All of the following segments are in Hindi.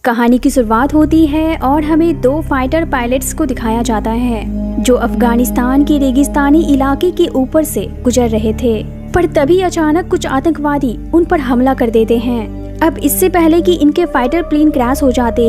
कहानी की शुरुआत होती है और हमें दो फाइटर पायलट्स को दिखाया जाता है जो अफगानिस्तान के रेगिस्तानी इलाके के ऊपर से गुजर रहे थे। पर तभी अचानक कुछ आतंकवादी उन पर हमला कर देते हैं। अब इससे पहले कि इनके फाइटर प्लेन क्रैश हो जाते,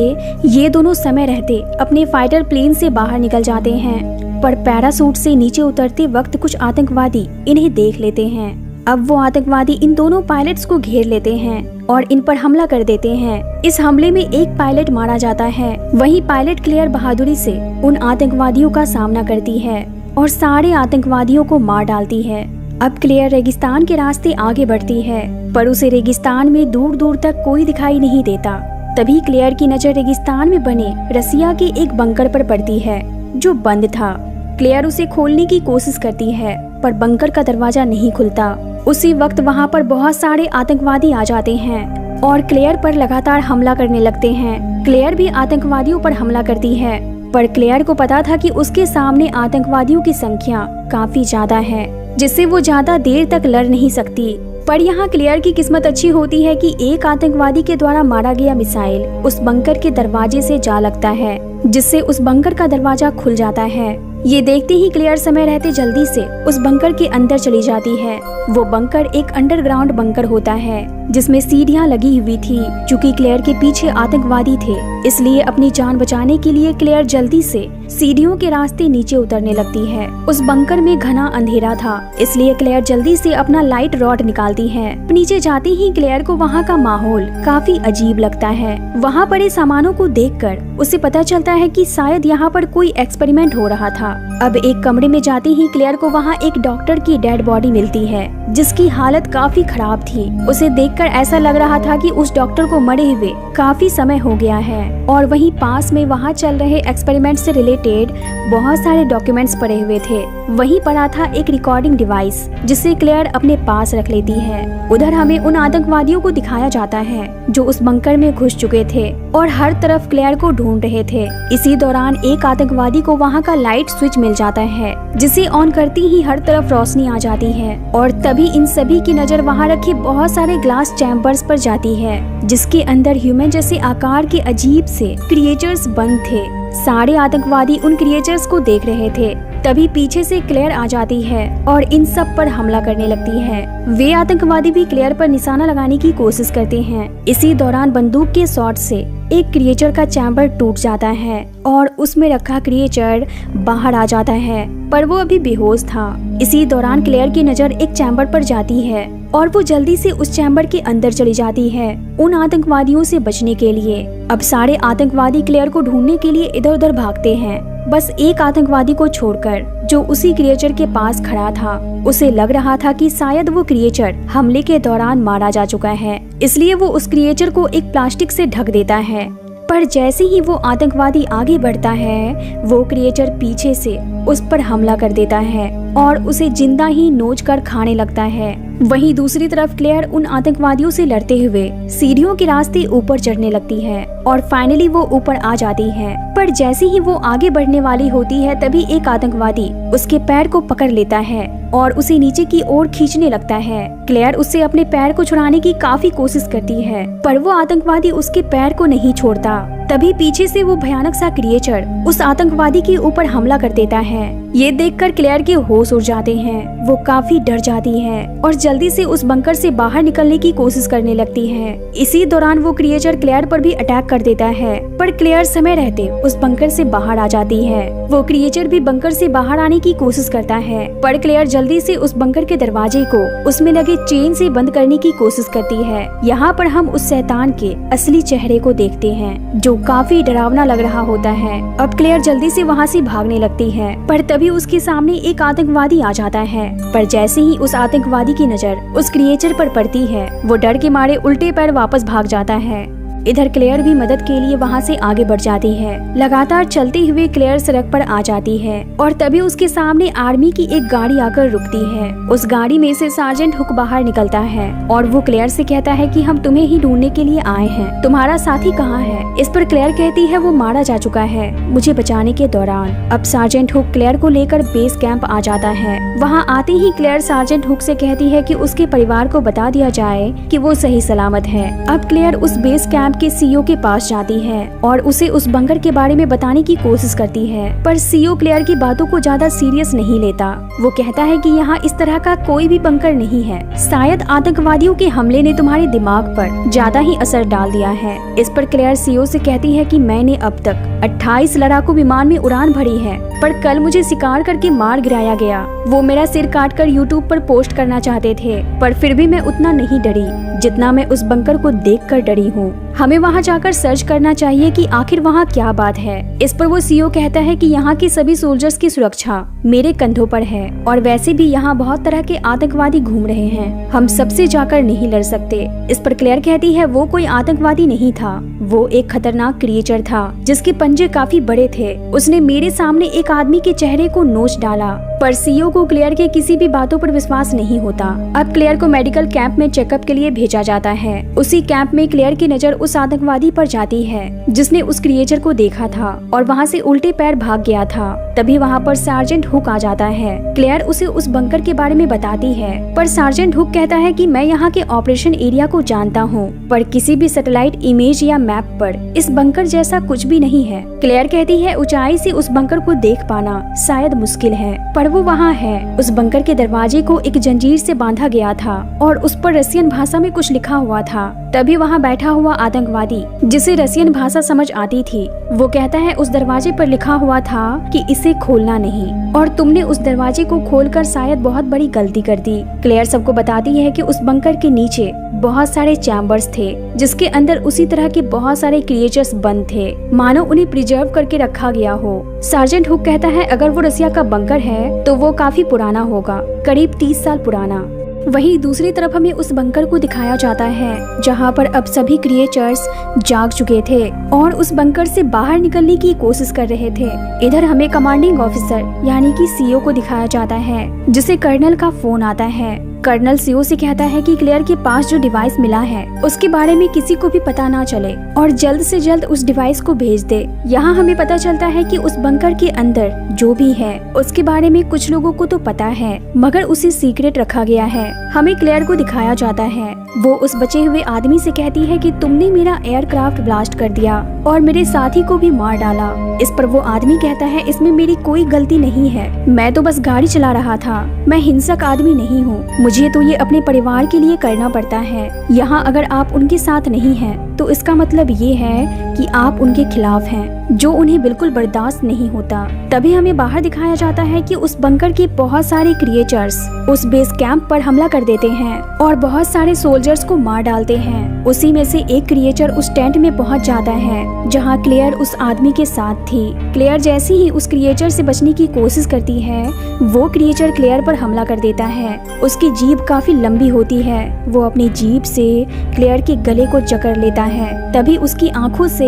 ये दोनों समय रहते अपने फाइटर प्लेन से बाहर निकल जाते हैं। पर पैरासूट से नीचे उतरते वक्त कुछ आतंकवादी इन्हें देख लेते हैं। अब वो आतंकवादी इन दोनों पायलट्स को घेर लेते हैं और इन पर हमला कर देते हैं। इस हमले में एक पायलट मारा जाता है। वहीं पायलट क्लेयर बहादुरी से उन आतंकवादियों का सामना करती है और सारे आतंकवादियों को मार डालती है। अब क्लेयर रेगिस्तान के रास्ते आगे बढ़ती है, पर उसे रेगिस्तान में दूर दूर तक कोई दिखाई नहीं देता। तभी क्लेयर की नजर रेगिस्तान में बने रसिया के एक बंकर पर पड़ती है जो बंद था। क्लेयर उसे खोलने की कोशिश करती है, पर बंकर का दरवाजा नहीं खुलता। उसी वक्त वहां पर बहुत सारे आतंकवादी आ जाते हैं और क्लेयर पर लगातार हमला करने लगते हैं। क्लेयर भी आतंकवादियों पर हमला करती है, पर क्लेयर को पता था कि उसके सामने आतंकवादियों की संख्या काफी ज्यादा है, जिससे वो ज्यादा देर तक लड़ नहीं सकती। पर यहाँ क्लेयर की किस्मत अच्छी होती है कि एक आतंकवादी के द्वारा मारा गया मिसाइल उस बंकर के दरवाजे से जा लगता है, जिससे उस बंकर का दरवाजा खुल जाता है। ये देखते ही क्लेयर समय रहते जल्दी से उस बंकर के अंदर चली जाती है। वो बंकर एक अंडरग्राउंड बंकर होता है जिसमें सीढ़ियां लगी हुई थी। चूंकि क्लेयर के पीछे आतंकवादी थे, इसलिए अपनी जान बचाने के लिए क्लेयर जल्दी से सीढ़ियों के रास्ते नीचे उतरने लगती है। उस बंकर में घना अंधेरा था, इसलिए क्लेयर जल्दी से अपना लाइट रॉड निकालती है। नीचे जाते ही क्लेयर को वहाँ का माहौल काफी अजीब लगता है। वहाँ पड़े सामानों को देखकर उसे पता चलता है कि शायद यहाँ पर कोई एक्सपेरिमेंट हो रहा था। अब एक कमरे में जाते ही क्लेयर को वहाँ एक डॉक्टर की डेड बॉडी मिलती है, जिसकी हालत काफी खराब थी। उसे देखकर ऐसा लग रहा था कि उस डॉक्टर को मरे हुए काफी समय हो गया है। और वहीं पास में वहाँ चल रहे एक्सपेरिमेंट से रिलेटेड बहुत सारे डॉक्यूमेंट्स पड़े हुए थे। वहीं पड़ा था एक रिकॉर्डिंग डिवाइस, जिसे क्लेयर अपने पास रख लेती है। उधर हमें उन आतंकवादियों को दिखाया जाता है जो उस बंकर में घुस चुके थे और हर तरफ क्लेयर को ढूंढ रहे थे। इसी दौरान एक आतंकवादी को वहाँ का लाइट स्विच मिल जाता है, जिसे ऑन करती ही हर तरफ रोशनी आ जाती है। और तभी इन सभी की नजर वहाँ रखे बहुत सारे ग्लास चैम्बर्स पर जाती है, जिसके अंदर ह्यूमन जैसे आकार के अजीब से क्रिएचर्स बंद थे। सारे आतंकवादी उन क्रिएचर्स को देख रहे थे। तभी पीछे से क्लेयर आ जाती है और इन सब पर हमला करने लगती है। वे आतंकवादी भी क्लेयर पर निशाना लगाने की कोशिश करते हैं। इसी दौरान बंदूक के शॉट से एक क्रिएचर का चैम्बर टूट जाता है और उसमें रखा क्रिएचर बाहर आ जाता है, पर वो अभी बेहोश था। इसी दौरान क्लेयर की नजर एक चैम्बर पर जाती है और वो जल्दी से उस चैम्बर के अंदर चली जाती है उन आतंकवादियों से बचने के लिए। अब सारे आतंकवादी क्लेयर को ढूंढने के लिए इधर उधर भागते हैं, बस एक आतंकवादी को छोड़कर जो उसी क्रिएचर के पास खड़ा था। उसे लग रहा था कि शायद वो क्रिएचर हमले के दौरान मारा जा चुका है, इसलिए वो उस क्रिएचर को एक प्लास्टिक से ढक देता है। पर जैसे ही वो आतंकवादी आगे बढ़ता है, वो क्रिएचर पीछे से उस पर हमला कर देता है और उसे जिंदा ही नोच कर खाने लगता है। वहीं दूसरी तरफ क्लेयर उन आतंकवादियों से लड़ते हुए सीढ़ियों के रास्ते ऊपर चढ़ने लगती है और फाइनली वो ऊपर आ जाती है। पर जैसे ही वो आगे बढ़ने वाली होती है, तभी एक आतंकवादी उसके पैर को पकड़ लेता है और उसे नीचे की ओर खींचने लगता है। क्लेयर उससे अपने पैर को छुड़ाने की काफी कोशिश करती है, पर वो आतंकवादी उसके पैर को नहीं छोड़ता। तभी पीछे से वो भयानक सा क्रिएचर उस आतंकवादी के ऊपर हमला कर देता है। ये देखकर क्लेयर के होश उड़ जाते हैं। वो काफी डर जाती है और जल्दी से उस बंकर से बाहर निकलने की कोशिश करने लगती है। इसी दौरान वो क्रिएचर क्लेयर पर भी अटैक कर देता है, पर क्लेयर समय रहते उस बंकर से बाहर आ जाती है। वो क्रिएचर भी बंकर से बाहर आने की कोशिश करता है, पर क्लेयर जल्दी से उस बंकर के दरवाजे को उसमें लगे चेन से बंद करने की कोशिश करती है। यहाँ पर हम उस शैतान के असली चेहरे को देखते हैं, जो काफी डरावना लग रहा होता है। अब क्लेयर जल्दी से वहाँ से भागने लगती है, पर तभी उसके सामने एक आतंकवादी आ जाता है। पर जैसे ही उस आतंकवादी की नजर उस क्रिएचर पर पड़ती है, वो डर के मारे उल्टे पैर वापस भाग जाता है। इधर क्लेयर भी मदद के लिए वहाँ से आगे बढ़ जाती है। लगातार चलते हुए क्लेयर सड़क पर आ जाती है और तभी उसके सामने आर्मी की एक गाड़ी आकर रुकती है। उस गाड़ी में से सार्जेंट हुक बाहर निकलता है और वो क्लेयर से कहता है कि हम तुम्हें ही ढूंढने के लिए आए हैं, तुम्हारा साथी कहाँ है? इस पर क्लेयर कहती है वो मारा जा चुका है मुझे बचाने के दौरान। अब सार्जेंट हुक क्लेयर को लेकर बेस कैंप आ जाता है। वहाँ आते ही क्लेयर सार्जेंट हुक से कहती है कि उसके परिवार को बता दिया जाए कि वो सही सलामत है। अब क्लेयर उस बेस कैंप कैंप के सीईओ के पास जाती है और उसे उस बंकर के बारे में बताने की कोशिश करती है, पर सीईओ क्लेयर की बातों को ज्यादा सीरियस नहीं लेता। वो कहता है कि यहाँ इस तरह का कोई भी बंकर नहीं है, शायद आतंकवादियों के हमले ने तुम्हारे दिमाग पर ज्यादा ही असर डाल दिया है। इस पर क्लेयर सीईओ से कहती है कि मैंने अब तक 28 लड़ाकू विमान में उड़ान भरी है, पर कल मुझे शिकार करके मार गिराया गया। वो मेरा सिर काटकर यूट्यूब पर पोस्ट करना चाहते थे, पर फिर भी मैं उतना नहीं डरी जितना मैं उस बंकर को देखकर डरी हूँ। हमें वहाँ जाकर सर्च करना चाहिए कि आखिर वहाँ क्या बात है। इस पर वो सीईओ कहता है कि यहाँ की सभी सोल्जर्स की सुरक्षा मेरे कंधों पर है, और वैसे भी यहाँ बहुत तरह के आतंकवादी घूम रहे हैं, हम सबसे जाकर नहीं लड़ सकते। इस पर क्लेयर कहती है वो कोई आतंकवादी नहीं था, वो एक खतरनाक क्रिएचर था जिसके पंजे काफी बड़े थे। उसने मेरे सामने एक आदमी के चेहरे को नोच डाला। पर सीईओ को क्लेयर के किसी भी बातों पर विश्वास नहीं होता। अब क्लेयर को मेडिकल कैंप में चेकअप के लिए भेजा जाता है। उसी कैंप में क्लेयर की नजर उस आतंकवादी पर जाती है जिसने उस क्रिएचर को देखा था और वहाँ से उल्टे पैर भाग गया था। तभी वहाँ पर सार्जेंट हुक आ जाता है। क्लेयर उसे उस बंकर के बारे में बताती है, पर सार्जेंट हुक कहता है कि मैं यहाँ के ऑपरेशन एरिया को जानता हूँ, पर किसी भी सैटेलाइट इमेज या मैप पर इस बंकर जैसा कुछ भी नहीं है। क्लेयर कहती है ऊंचाई से उस बंकर को देख पाना शायद मुश्किल है, पर वो वहाँ है। उस बंकर के दरवाजे को एक जंजीर से बांधा गया था और उस पर रसियन भाषा में कुछ लिखा हुआ था। तभी वहाँ बैठा हुआ आतंकवादी, जिसे रसियन भाषा समझ आती थी, वो कहता है उस दरवाजे पर लिखा हुआ था कि इसे खोलना नहीं, और तुमने उस दरवाजे को खोलकर शायद बहुत बड़ी गलती कर दी। क्लेयर सबको बताती है कि उस बंकर के नीचे बहुत सारे चैम्बर्स थे जिसके अंदर उसी तरह के बहुत सारे क्रिएचर्स बंद थे, मानो उन्हें प्रिजर्व करके रखा गया हो। सार्जेंट हुक कहता है अगर वो रसिया का बंकर है तो वो काफी पुराना होगा, करीब 30 साल पुराना। वहीं दूसरी तरफ हमें उस बंकर को दिखाया जाता है जहां पर अब सभी क्रिएचर्स जाग चुके थे और उस बंकर से बाहर निकलने की कोशिश कर रहे थे। इधर हमें कमांडिंग ऑफिसर यानी कि सीईओ को दिखाया जाता है, जिसे कर्नल का फोन आता है। कर्नल सीईओ से कहता है कि क्लेयर के पास जो डिवाइस मिला है उसके बारे में किसी को भी पता ना चले और जल्द से जल्द उस डिवाइस को भेज दे। यहाँ हमें पता चलता है कि उस बंकर के अंदर जो भी है उसके बारे में कुछ लोगों को तो पता है, मगर उसे सीक्रेट रखा गया है। हमें क्लेयर को दिखाया जाता है, वो उस बचे हुए आदमी से कहती है कि तुमने मेरा एयरक्राफ्ट ब्लास्ट कर दिया और मेरे साथी को भी मार डाला। इस पर वो आदमी कहता है इसमें मेरी कोई गलती नहीं है, मैं तो बस गाड़ी चला रहा था, मैं हिंसक आदमी नहीं हूँ, मुझे तो ये अपने परिवार के लिए करना पड़ता है। यहाँ अगर आप उनके साथ नहीं हैं तो इसका मतलब ये है कि आप उनके खिलाफ हैं, जो उन्हें बिल्कुल बर्दाश्त नहीं होता। तभी हमें बाहर दिखाया जाता है कि उस बंकर के बहुत सारे क्रिएचर्स उस बेस कैंप पर हमला कर देते हैं और बहुत सारे सोल्जर्स को मार डालते हैं। उसी में से एक क्रिएचर उस टेंट में पहुंच जाता है जहां क्लेयर उस आदमी के साथ थी। क्लेयर जैसे ही उस क्रिएचर से बचने की कोशिश करती है, वो क्रिएचर क्लेयर पर हमला कर देता है। उसकी जीभ काफी लंबी होती है, वो अपनी जीभ से क्लेयर के गले को जकड़ लेता है। तभी उसकी आंखों से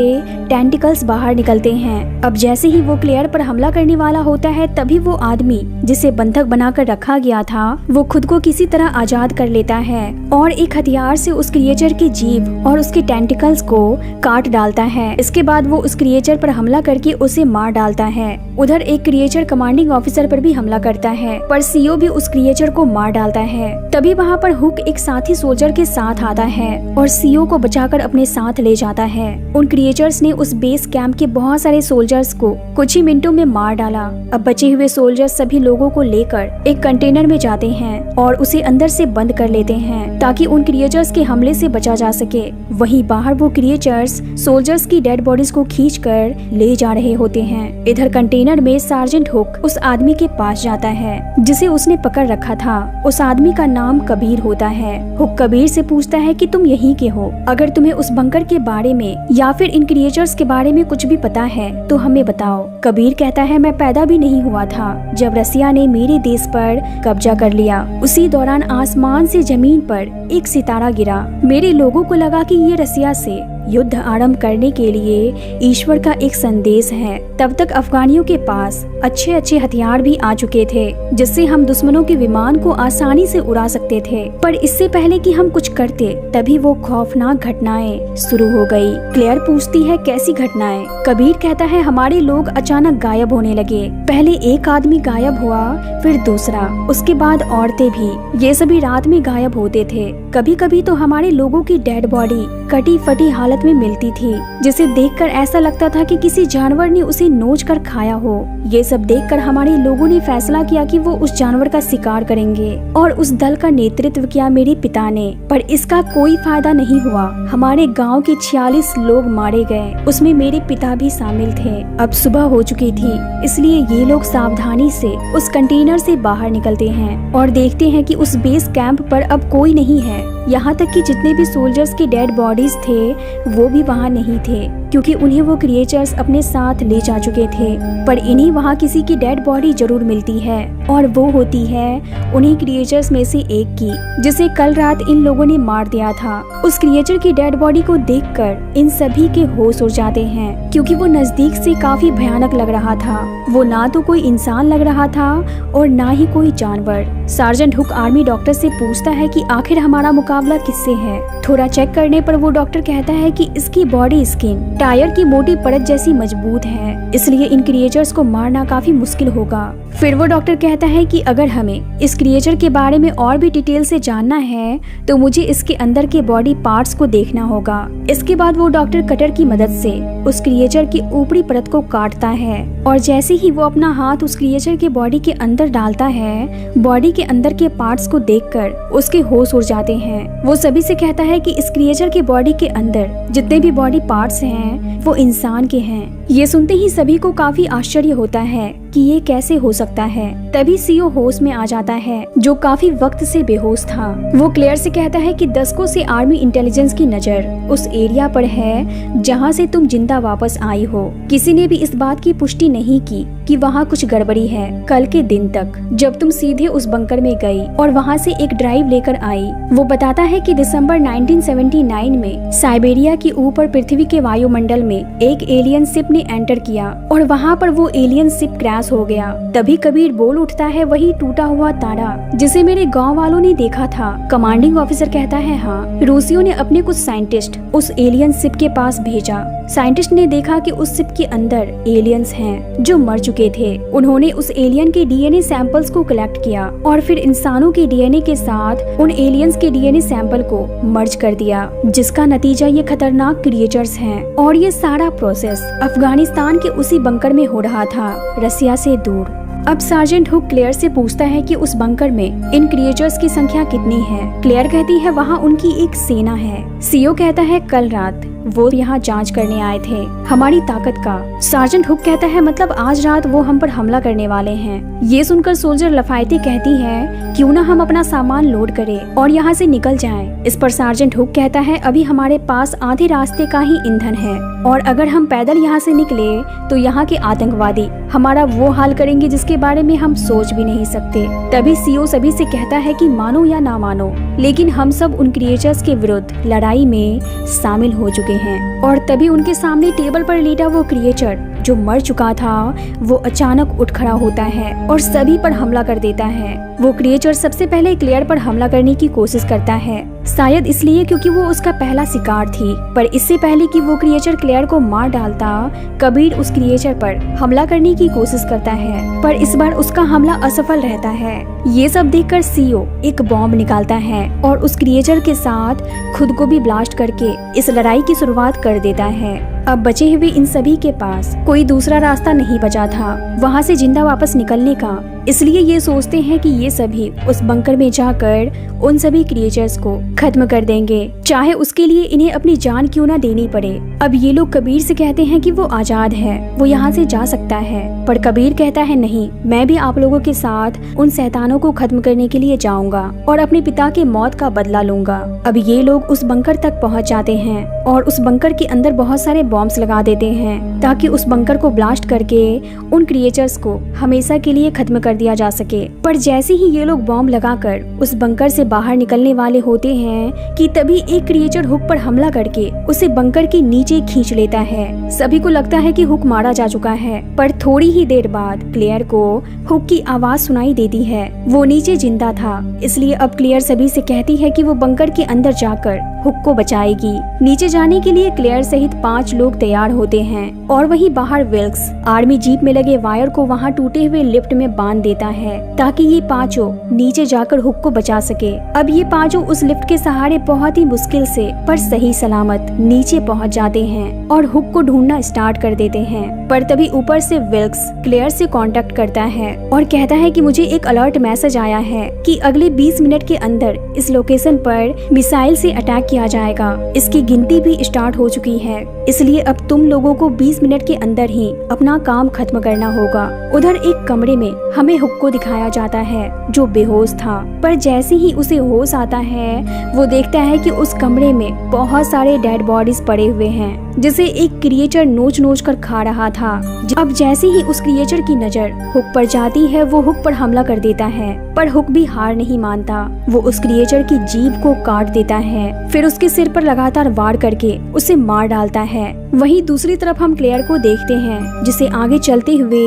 टेंटिकल्स बाहर निकलते हैं। अब जैसे ही वो क्लेयर पर हमला करने वाला होता है, तभी वो आदमी जिसे बंधक बनाकर रखा गया था वो खुद को किसी तरह आजाद कर लेता है और एक हथियार से उस क्रिएचर की जीभ और उसके टेंटिकल्स को काट डालता है। इसके बाद वो उस क्रिएचर पर हमला करके उसे मार डालता है। उधर एक क्रिएचर कमांडिंग ऑफिसर पर भी हमला करता है, पर सीईओ भी उस क्रिएचर को मार डालता है। तभी वहाँ पर हुक एक साथी सोल्जर के साथ आता है और सीईओ को बचाकर अपने साथ ले जाता है। उन क्रिएचर्स ने उस बेस कैंप के बहुत सारे सोल्जर्स को कुछ ही मिनटों में मार डाला। अब बचे हुए सोल्जर्स सभी लोगों को लेकर एक कंटेनर में जाते हैं और उसे अंदर से बंद कर लेते हैं ताकि उन क्रिएचर्स के हमले से बचा जा सके। वहीं बाहर वो क्रिएचर्स सोल्जर्स की डेड बॉडीज को खींचकर ले जा रहे होते हैं। इधर कंटेनर में सार्जेंट हुक उस आदमी के पास जाता है जिसे उसने पकड़ रखा था। उस आदमी का नाम कबीर होता है। हुक कबीर से पूछता है कि तुम यहीं के हो, अगर तुम्हें उस बंकर के बारे में या फिर इन क्रिएचर्स के बारे में कुछ भी पता है तो हमें बताओ। कबीर कहता है मैं पैदा भी नहीं हुआ था जब रसिया ने मेरे देश पर कब्जा कर लिया। उसी दौरान आसमान से जमीन पर एक सितारा गिरा। मेरे लोगों को लगा कि ये रसिया से युद्ध आरंभ करने के लिए ईश्वर का एक संदेश है। तब तक अफगानियों के पास अच्छे अच्छे हथियार भी आ चुके थे जिससे हम दुश्मनों के विमान को आसानी से उड़ा सकते थे। पर इससे पहले कि हम कुछ करते तभी वो खौफनाक घटनाएं शुरू हो गई। क्लेयर पूछती है कैसी घटनाएं? कबीर कहता है हमारे लोग अचानक गायब होने लगे। पहले एक आदमी गायब हुआ, फिर दूसरा, उसके बाद औरतें भी। ये सभी रात में गायब होते थे। कभी कभी तो हमारे लोगों की डेड बॉडी कटी फटी हालत हालत में मिलती थी, जिसे देखकर ऐसा लगता था कि किसी जानवर ने उसे नोच कर खाया हो। ये सब देखकर हमारे लोगों ने फैसला किया कि वो उस जानवर का शिकार करेंगे और उस दल का नेतृत्व किया मेरे पिता ने। पर इसका कोई फायदा नहीं हुआ। हमारे गांव के 46 लोग मारे गए, उसमें मेरे पिता भी शामिल थे। अब सुबह हो चुकी थी, इसलिए ये लोग सावधानी से उस कंटेनर से बाहर निकलते हैं और देखते हैं कि उस बेस कैंप पर अब कोई नहीं है। यहाँ तक कि जितने भी सोल्जर्स के डेड बॉडीज थे वो भी वहाँ नहीं थे, क्योंकि उन्हें वो क्रिएचर्स अपने साथ ले जा चुके थे। पर इन्हें वहाँ किसी की डेड बॉडी जरूर मिलती है, और वो होती है उन्हीं क्रिएचर्स में से एक की, जिसे कल रात इन लोगों ने मार दिया था। उस क्रिएचर की डेड बॉडी को देखकर इन सभी के होश उड़ जाते हैं, क्योंकि वो नजदीक से काफी भयानक लग रहा था। वो ना तो कोई इंसान लग रहा था और ना ही कोई जानवर। सार्जेंट हुक आर्मी डॉक्टर से पूछता है कि आखिर हमारा मुकाबला किससे है। थोड़ा चेक करने पर वो डॉक्टर कहता है कि इसकी बॉडी स्किन टायर की मोटी परत जैसी मजबूत है, इसलिए इन क्रिएचर्स को मारना काफी मुश्किल होगा। फिर वो डॉक्टर कहता है कि अगर हमें इस क्रिएचर के बारे में और भी डिटेल से जानना है तो मुझे इसके अंदर के बॉडी पार्ट्स को देखना होगा। इसके बाद वो डॉक्टर कटर की मदद से उस क्रिएचर की ऊपरी परत को काटता है, और जैसे ही वो अपना हाथ उस क्रिएचर के बॉडी के अंदर डालता है, बॉडी के अंदर के पार्ट्स को देखकर उसके होश उड़ जाते हैं। वो सभी से कहता है कि इस क्रिएचर के बॉडी के अंदर जितने भी बॉडी पार्ट्स हैं वो इंसान के हैं। ये सुनते ही सभी को काफी आश्चर्य होता है कि ये कैसे हो सकता है। तभी सीओ होश में आ जाता है, जो काफी वक्त से बेहोश था। वो क्लेयर से कहता है कि दशकों से आर्मी इंटेलिजेंस की नजर उस एरिया पर है जहाँ से तुम जिंदा वापस आई हो। किसी ने भी इस बात की पुष्टि नहीं की कि वहाँ कुछ गड़बड़ी है कल के दिन तक, जब तुम सीधे उस बंकर में गई और वहाँ से एक ड्राइव लेकर आई। वो बताता है कि दिसंबर 1979 में साइबेरिया के ऊपर पृथ्वी के वायुमंडल में एक एलियन शिप ने एंटर किया और वहाँ पर वो एलियन शिप क्रैश हो गया। तभी कबीर बोल उठता है, वही टूटा हुआ तारा जिसे मेरे गाँव वालों ने देखा था। कमांडिंग ऑफिसर कहता है, हाँ, रूसियों ने अपने कुछ साइंटिस्ट उस एलियन शिप के पास भेजा। साइंटिस्ट ने देखा कि उस शिप के अंदर एलियंस हैं जो मर चुके थे। उन्होंने उस एलियन के डीएनए सैंपल्स को कलेक्ट किया और फिर इंसानों के डीएनए के साथ उन एलियंस के डीएनए सैंपल को मर्ज कर दिया, जिसका नतीजा ये खतरनाक क्रिएचर्स हैं। और ये सारा प्रोसेस अफगानिस्तान के उसी बंकर में हो रहा था, रसिया से दूर। अब सार्जेंट हुक क्लेयर से पूछता है कि उस बंकर में इन क्रिएचर्स की संख्या कितनी है। क्लेयर कहती है वहाँ उनकी एक सेना है। सीओ कहता है कल रात वो यहाँ जांच करने आए थे हमारी ताकत का। सार्जेंट हुक कहता है मतलब आज रात वो हम पर हमला करने वाले हैं। ये सुनकर सोल्जर लफायते कहती है क्यों ना हम अपना सामान लोड करें और यहाँ से निकल जाएं। इस पर सार्जेंट हुक कहता है अभी हमारे पास आधे रास्ते का ही ईंधन है, और अगर हम पैदल यहाँ से निकले तो यहाँ के आतंकवादी हमारा वो हाल करेंगे जिसके बारे में हम सोच भी नहीं सकते। तभी सीओ सभी से कहता है कि मानो या ना मानो, लेकिन हम सब उन क्रिएचर्स के विरुद्ध लड़ाई में शामिल हो चुके हैं। और तभी उनके सामने टेबल पर लेटा वो क्रिएचर जो मर चुका था वो अचानक उठ खड़ा होता है और सभी पर हमला कर देता है। वो क्रिएचर सबसे पहले क्लेयर पर हमला करने की कोशिश करता है, शायद इसलिए क्योंकि वो उसका पहला शिकार थी। पर इससे पहले कि वो क्रिएचर क्लेयर को मार डालता, कबीर उस क्रिएचर पर हमला करने की कोशिश करता है, पर इस बार उसका हमला असफल रहता है। ये सब देखकर सीओ एक बॉम्ब निकालता है और उस क्रिएचर के साथ खुद को भी ब्लास्ट करके इस लड़ाई की शुरुआत कर देता है। अब बचे हुए इन सभी के पास कोई दूसरा रास्ता नहीं बचा था वहाँ से जिंदा वापस निकलने का, इसलिए ये सोचते हैं कि ये सभी उस बंकर में जाकर उन सभी क्रिएचर्स को खत्म कर देंगे, चाहे उसके लिए इन्हें अपनी जान क्यों ना देनी पड़े। अब ये लोग कबीर से कहते हैं कि वो आजाद है, वो यहाँ से जा सकता है, पर कबीर कहता है नहीं, मैं भी आप लोगों के साथ उन शैतानों को खत्म करने के लिए जाऊंगा और अपने पिता के मौत का बदला लूंगा। अब ये लोग उस बंकर तक पहुँच जाते हैं और उस बंकर के अंदर बहुत सारे बॉम्ब्स लगा देते हैं ताकि उस बंकर को ब्लास्ट करके उन क्रिएचर्स को हमेशा के लिए खत्म कर दिया जा सके। पर जैसे ही ये लोग बॉम्ब लगाकर उस बंकर से बाहर निकलने वाले होते हैं कि तभी एक क्रिएचर हुक पर हमला करके उसे बंकर के नीचे खींच लेता है। सभी को लगता है कि हुक मारा जा चुका है, पर थोड़ी ही देर बाद क्लेयर को हुक की आवाज सुनाई देती है। वो नीचे जिंदा था, इसलिए अब क्लेयर सभी से कहती है कि वो बंकर के अंदर जाकर हुक को बचाएगी। नीचे जाने के लिए क्लेयर सहित 5 लोग तैयार होते हैं और वहीं बाहर विल्क्स आर्मी जीप में लगे वायर को वहाँ टूटे हुए लिफ्ट में बांध देता है ताकि ये पांचों नीचे जाकर हुक को बचा सके। अब ये पांचों उस लिफ्ट के सहारे बहुत ही मुश्किल से पर सही सलामत नीचे पहुंच जाते हैं और हुक को ढूंढना स्टार्ट कर देते हैं। पर तभी ऊपर से विल्क्स क्लेयर से कांटेक्ट करता है और कहता है कि मुझे एक अलर्ट मैसेज आया है कि अगले 20 मिनट के अंदर इस लोकेशन पर मिसाइल से अटैक किया जाएगा। इसकी गिनती भी स्टार्ट हो चुकी है, इसलिए अब तुम लोगों को 20 मिनट के अंदर ही अपना काम खत्म करना होगा। उधर एक कमरे में हमें हुक को दिखाया जाता है जो बेहोश था, पर जैसे ही उसे होश आता है वो देखता है कि उस कमरे में बहुत सारे डेड बॉडीज पड़े हुए हैं जिसे एक क्रिएचर नोच नोच कर खा रहा था। अब जैसे ही उस क्रिएचर की नजर हुक पर जाती है वो हुक पर हमला कर देता है, पर हुक भी हार नहीं मानता। वो उस क्रिएचर की जीभ को काट देता है, फिर उसके सिर पर लगातार वार करके उसे मार डालता है। वहीं दूसरी तरफ हम क्लेयर को देखते हैं जिसे आगे चलते हुए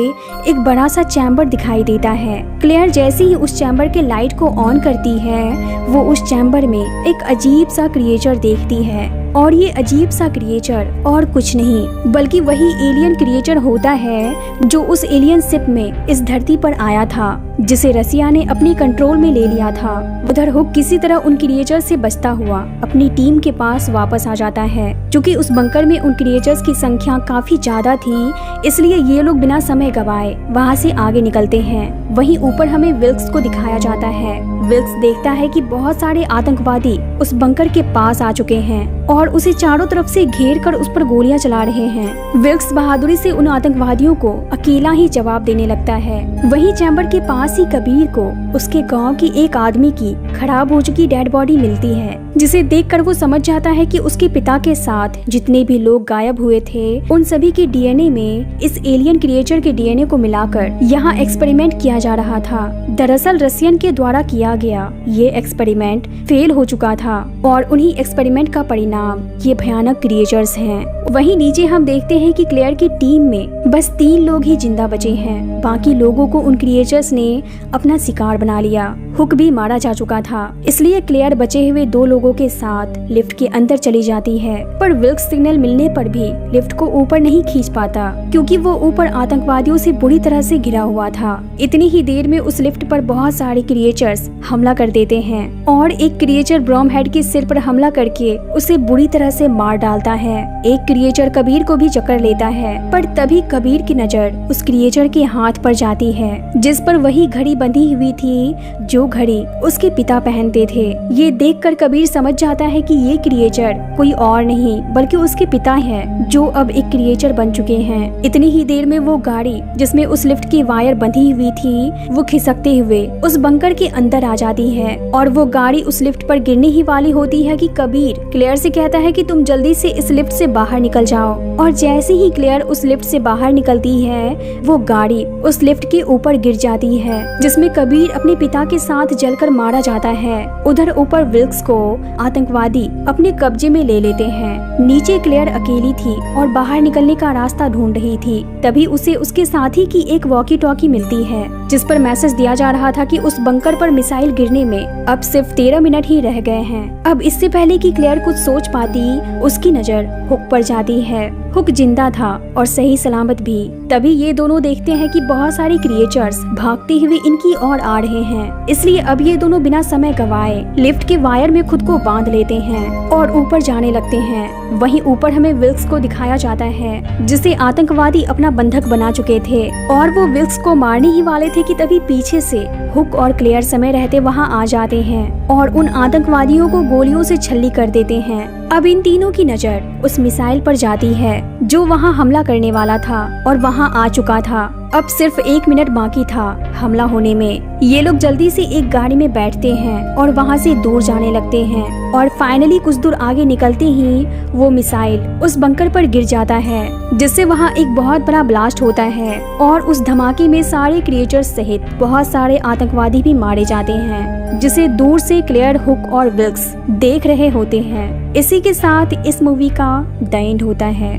एक बड़ा सा चैम्बर दिखाई देता है। क्लेयर जैसे ही उस चैम्बर के लाइट को ऑन करती है वो उस चैम्बर में एक अजीब सा क्रिएचर देखती है और ये अजीब सा क्रिएचर और कुछ नहीं बल्कि वही एलियन क्रिएचर होता है जो उस एलियन शिप में इस धरती पर आया था जिसे रसिया ने अपनी कंट्रोल में ले लिया था। उधर हुक किसी तरह उन क्रिएचर से बचता हुआ अपनी टीम के पास वापस आ जाता है। क्योंकि उस बंकर में उन क्रिएचर्स की संख्या काफी ज्यादा थी, इसलिए ये लोग बिना समय गवाए वहाँ से आगे निकलते हैं। वहीं ऊपर हमें विल्क्स को दिखाया जाता है। विल्क्स देखता है कि बहुत सारे आतंकवादी उस बंकर के पास आ चुके हैं और उसे चारों तरफ से घेर कर उस पर गोलियां चला रहे हैं। विल्क्स बहादुरी से उन आतंकवादियों को अकेला ही जवाब देने लगता है। वहीं चैम्बर के पास ही कबीर को उसके गांव की एक आदमी की खराब हो चुकी डेड बॉडी मिलती है, जिसे देखकर वो समझ जाता है कि उसके पिता के साथ जितने भी लोग गायब हुए थे उन सभी के डीएनए में इस एलियन क्रिएचर के डीएनए को मिलाकर यहाँ एक्सपेरिमेंट किया जा रहा था। दरअसल रसियन के द्वारा किया गया ये एक्सपेरिमेंट फेल हो चुका था और उन्हीं एक्सपेरिमेंट का परिणाम ये भयानक क्रिएचर्स हैं। वहीं नीचे हम देखते हैं कि क्लेयर की टीम में बस 3 लोग ही जिंदा बचे हैं। बाकी लोगों को उन क्रिएचर्स ने अपना शिकार बना लिया। हुक भी मारा जा चुका था, इसलिए क्लेयर बचे हुए 2 लोगों के साथ लिफ्ट के अंदर चली जाती है। पर विल्क्स सिग्नल मिलने पर भी लिफ्ट को ऊपर नहीं खींच पाता क्योंकि वो ऊपर आतंकवादियों से बुरी तरह से घिरा हुआ था। इतनी ही देर में उस लिफ्ट पर बहुत सारे क्रिएचर्स हमला कर देते हैं और एक क्रिएचर ब्रॉम हेड के सिर पर हमला करके उसे बुरी तरह से मार डालता है। एक क्रिएचर कबीर को भी जकड़ लेता है, पर तभी कबीर की नजर उस क्रिएचर के हाथ पर जाती है जिस पर वही घड़ी बंधी हुई थी जो घड़ी उसके पिता पहनते थे। ये देखकर कबीर समझ जाता है कि ये क्रिएचर कोई और नहीं बल्कि उसके पिता हैं जो अब एक क्रिएचर बन चुके हैं। इतनी ही देर में वो गाड़ी जिसमें उस लिफ्ट की वायर बंधी हुई थी वो खिसकते हुए उस बंकर के अंदर आ जाती है और वो गाड़ी उस लिफ्ट पर गिरने ही वाली होती है कि कबीर क्लेयर से कहता है कि तुम जल्दी से इस लिफ्ट से बाहर निकल जाओ। और जैसे ही क्लेयर उस लिफ्ट से बाहर निकलती है वो गाड़ी उस लिफ्ट के ऊपर गिर जाती है जिसमें कबीर अपने पिता के साथ जलकर मारा जाता है। उधर ऊपर विल्क्स को आतंकवादी अपने कब्जे में ले लेते हैं। नीचे क्लेयर अकेली थी और बाहर निकलने का रास्ता ढूंढ रही थी। तभी उसे उसके साथी की एक वॉकी टॉकी मिलती है जिस पर मैसेज दिया जा रहा था कि उस बंकर पर मिसाइल गिरने में अब सिर्फ 13 मिनट ही रह गए हैं। अब इससे पहले कि क्लेयर कुछ सोच पाती उसकी नजर हुक पर जाती है। हुक जिंदा था और सही सलामत भी। तभी ये दोनों देखते हैं कि बहुत सारे क्रिएचर्स भागते हुए इनकी ओर आ रहे हैं, इसलिए अब ये दोनों बिना समय गवाए लिफ्ट के वायर में खुद को बांध लेते हैं और ऊपर जाने लगते हैं। वहीं ऊपर हमें विल्क्स को दिखाया जाता है जिसे आतंकवादी अपना बंधक बना चुके थे और वो विल्क्स को मारने ही वाले थे कि तभी पीछे से हुक और क्लेयर समय रहते वहां आ जाते हैं और उन आतंकवादियों को गोलियों से छल्ली कर देते हैं। अब इन तीनों की नजर उस मिसाइल पर जाती है जो वहां हमला करने वाला था और वहां आ चुका था। अब सिर्फ 1 मिनट बाकी था हमला होने में। ये लोग जल्दी से एक गाड़ी में बैठते हैं और वहां से दूर जाने लगते हैं और फाइनली कुछ दूर आगे निकलते ही वो मिसाइल उस बंकर पर गिर जाता है जिससे वहां एक बहुत बड़ा ब्लास्ट होता है और उस धमाके में सारे क्रिएचर्स सहित बहुत सारे आतंकवादी भी मारे जाते हैं जिसे दूर से क्लेयर, हुक और विल्क्स देख रहे होते हैं। इसी के साथ इस मूवी का द एंड होता है।